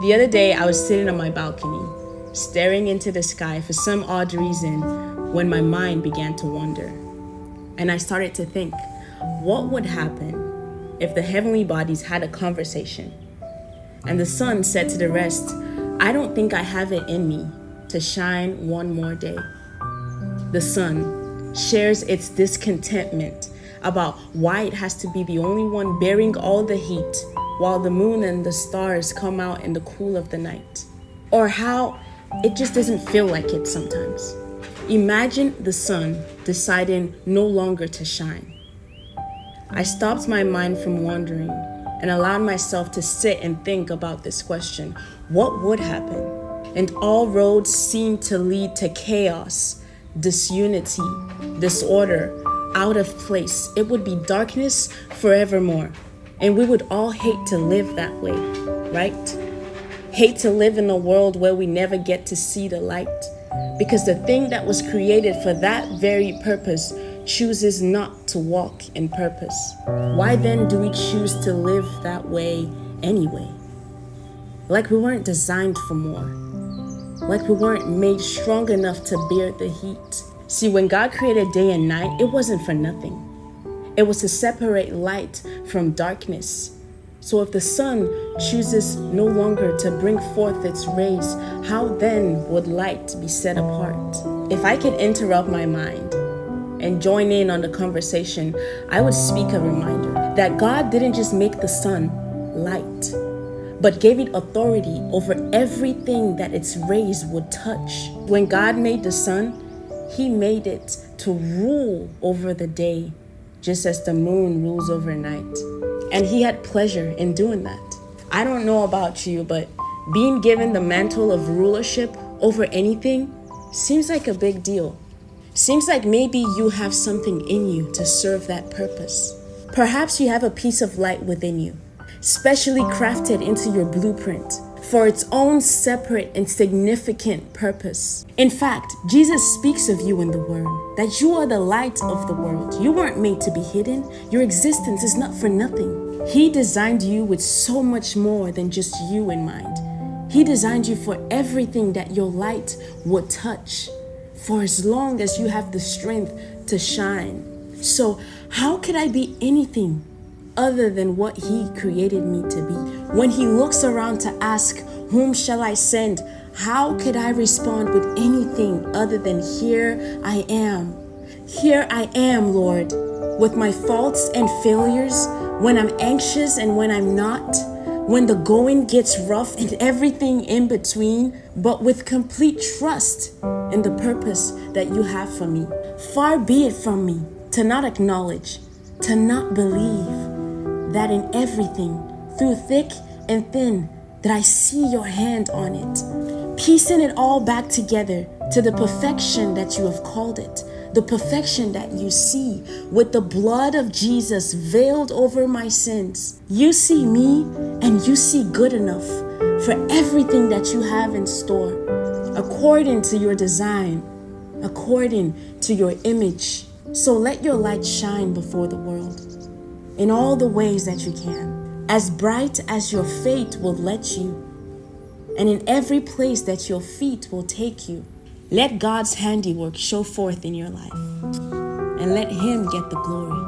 The other day, I was sitting on my balcony, staring into the sky for some odd reason when my mind began to wander. And I started to think, what would happen if the heavenly bodies had a conversation? And the sun said to the rest, I don't think I have it in me to shine one more day. The sun shares its discontentment about why it has to be the only one bearing all the heat while the moon and the stars come out in the cool of the night. Or how it just doesn't feel like it sometimes. Imagine the sun deciding no longer to shine. I stopped my mind from wandering and allowed myself to sit and think about this question. What would happen? And all roads seemed to lead to chaos, disunity, disorder, out of place. It would be darkness forevermore. And we would all hate to live that way, right? Hate to live in a world where we never get to see the light. Because the thing that was created for that very purpose chooses not to walk in purpose. Why then do we choose to live that way anyway? Like we weren't designed for more. Like we weren't made strong enough to bear the heat. See, when God created day and night, it wasn't for nothing. It was to separate light from darkness. So if the sun chooses no longer to bring forth its rays, how then would light be set apart? If I could interrupt my mind and join in on the conversation, I would speak a reminder that God didn't just make the sun light, but gave it authority over everything that its rays would touch. When God made the sun, He made it to rule over the day, just as the moon rules over night. And He had pleasure in doing that. I don't know about you, but being given the mantle of rulership over anything seems like a big deal. Seems like maybe you have something in you to serve that purpose. Perhaps you have a piece of light within you, specially crafted into your blueprint for its own separate and significant purpose. In fact, Jesus speaks of you in the Word, that you are the light of the world. You weren't made to be hidden. Your existence is not for nothing. He designed you with so much more than just you in mind. He designed you for everything that your light would touch, for as long as you have the strength to shine. So how could I be anything other than what He created me to be? When He looks around to ask, whom shall I send? How could I respond with anything other than here I am? Here I am, Lord, with my faults and failures, when I'm anxious and when I'm not, when the going gets rough and everything in between, but with complete trust in the purpose that You have for me. Far be it from me to not acknowledge, to not believe that in everything, through thick and thin, that I see Your hand on it, piecing it all back together to the perfection that You have called it, the perfection that You see, with the blood of Jesus veiled over my sins. You see me and You see good enough for everything that You have in store, according to Your design, according to Your image. So let Your light shine before the world in all the ways that You can, as bright as Your faith will let you, and in every place that Your feet will take you. Let God's handiwork show forth in your life, and let Him get the glory.